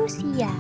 manusia.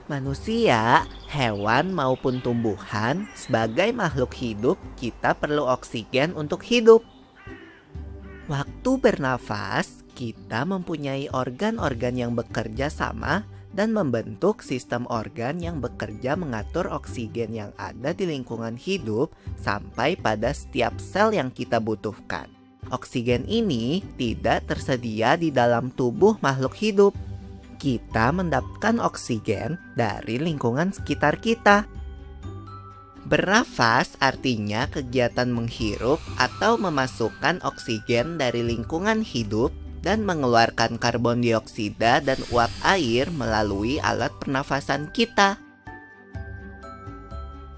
Manusia, hewan maupun tumbuhan, sebagai makhluk hidup, kita perlu oksigen untuk hidup. Waktu bernafas, kita mempunyai organ-organ yang bekerja sama dan membentuk sistem organ yang bekerja mengatur oksigen yang ada di lingkungan hidup sampai pada setiap sel yang kita butuhkan. Oksigen ini tidak tersedia di dalam tubuh makhluk hidup. Kita mendapatkan oksigen dari lingkungan sekitar kita. Bernafas artinya kegiatan menghirup atau memasukkan oksigen dari lingkungan hidup dan mengeluarkan karbon dioksida dan uap air melalui alat pernafasan kita.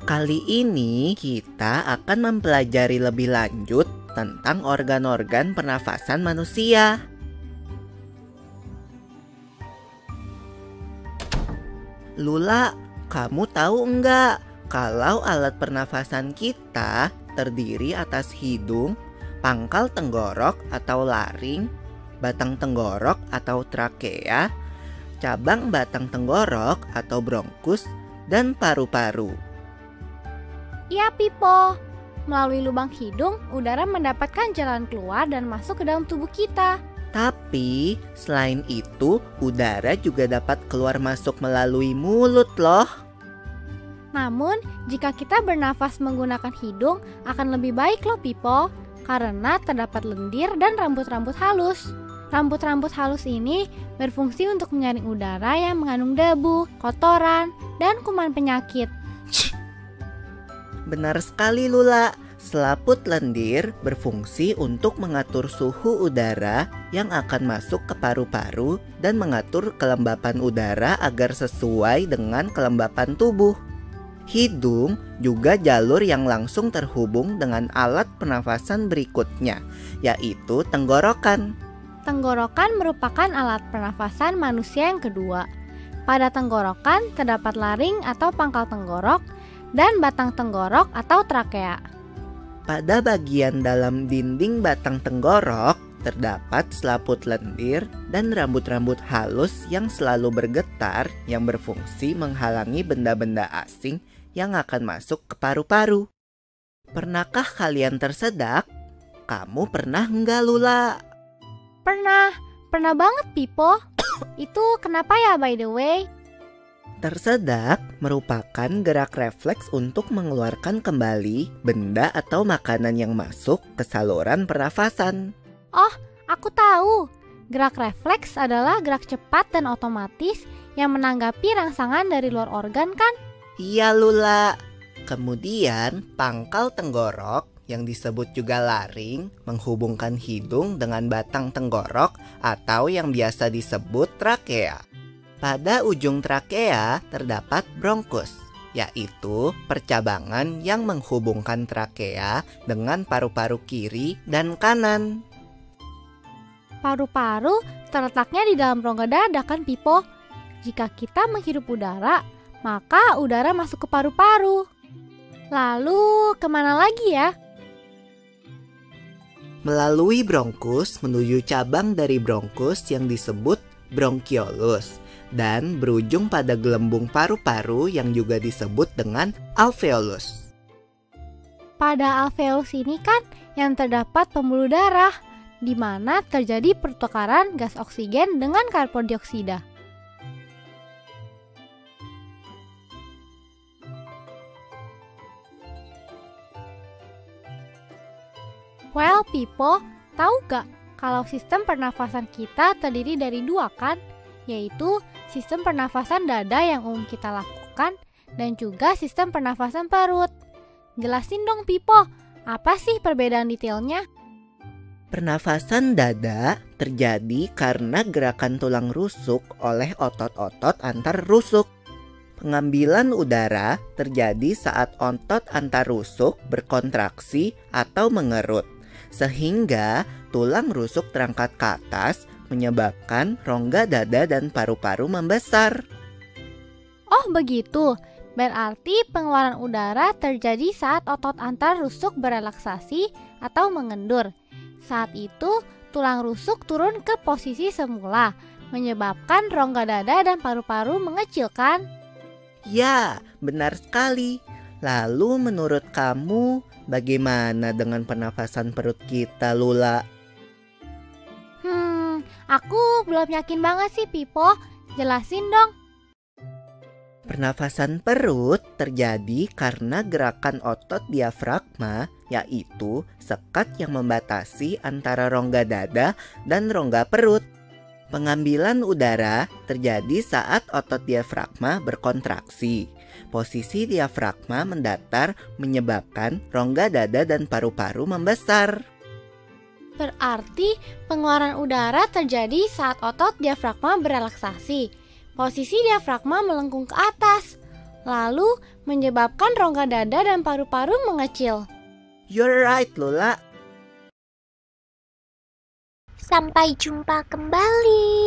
Kali ini kita akan mempelajari lebih lanjut tentang organ-organ pernafasan manusia. Lula, kamu tahu enggak kalau alat pernafasan kita terdiri atas hidung, pangkal tenggorok atau laring, batang tenggorok atau trakea, cabang batang tenggorok atau bronkus, dan paru-paru. Iya, Pipo. Melalui lubang hidung, udara mendapatkan jalan keluar dan masuk ke dalam tubuh kita. Tapi, selain itu, udara juga dapat keluar masuk melalui mulut loh. Namun, jika kita bernafas menggunakan hidung, akan lebih baik loh, Pipo. Karena terdapat lendir dan rambut-rambut halus. Rambut-rambut halus ini berfungsi untuk menyaring udara yang mengandung debu, kotoran, dan kuman penyakit. Benar sekali, Lula. Selaput lendir berfungsi untuk mengatur suhu udara yang akan masuk ke paru-paru dan mengatur kelembapan udara agar sesuai dengan kelembapan tubuh. Hidung juga jalur yang langsung terhubung dengan alat pernafasan berikutnya, yaitu tenggorokan. Tenggorokan merupakan alat pernafasan manusia yang kedua. Pada tenggorokan terdapat laring atau pangkal tenggorok dan batang tenggorok atau trakea. Pada bagian dalam dinding batang tenggorok terdapat selaput lendir dan rambut-rambut halus yang selalu bergetar yang berfungsi menghalangi benda-benda asing yang akan masuk ke paru-paru. Pernahkah kalian tersedak? Kamu pernah enggak, Lula? Pernah banget, Pipo. Itu kenapa ya, by the way? Tersedak merupakan gerak refleks untuk mengeluarkan kembali benda atau makanan yang masuk ke saluran pernafasan. Oh, aku tahu. Gerak refleks adalah gerak cepat dan otomatis yang menanggapi rangsangan dari luar organ kan? Iya, Lula. Kemudian pangkal tenggorok yang disebut juga laring menghubungkan hidung dengan batang tenggorok atau yang biasa disebut trakea. Pada ujung trakea terdapat bronkus, yaitu percabangan yang menghubungkan trakea dengan paru-paru kiri dan kanan. Paru-paru terletaknya di dalam rongga dada kan, Pipo? Jika kita menghirup udara, maka udara masuk ke paru-paru. Lalu kemana lagi ya? Melalui bronkus menuju cabang dari bronkus yang disebut bronkiolus dan berujung pada gelembung paru-paru yang juga disebut dengan alveolus. Pada alveolus ini kan yang terdapat pembuluh darah, di mana terjadi pertukaran gas oksigen dengan karbon dioksida. Well, Pipo, tahu gak kalau sistem pernafasan kita terdiri dari dua kan? Yaitu sistem pernafasan dada yang umum kita lakukan dan juga sistem pernafasan perut. Jelasin dong Pipo, apa sih perbedaan detailnya? Pernafasan dada terjadi karena gerakan tulang rusuk oleh otot-otot antar rusuk. Pengambilan udara terjadi saat otot antar rusuk berkontraksi atau mengerut, sehingga tulang rusuk terangkat ke atas menyebabkan rongga dada dan paru-paru membesar. Oh begitu, berarti pengeluaran udara terjadi saat otot antar rusuk berelaksasi atau mengendur. Saat itu, tulang rusuk turun ke posisi semula, menyebabkan rongga dada dan paru-paru mengecil kan? Ya, benar sekali. Lalu menurut kamu, bagaimana dengan pernafasan perut kita, Lula? Aku belum yakin banget sih, Pipo. Jelasin dong. Pernafasan perut terjadi karena gerakan otot diafragma, yaitu sekat yang membatasi antara rongga dada dan rongga perut. Pengambilan udara terjadi saat otot diafragma berkontraksi. Posisi diafragma mendatar menyebabkan rongga dada dan paru-paru membesar. Berarti pengeluaran udara terjadi saat otot diafragma berelaksasi. Posisi diafragma melengkung ke atas, lalu menyebabkan rongga dada dan paru-paru mengecil. You're right, Lula. Sampai jumpa kembali.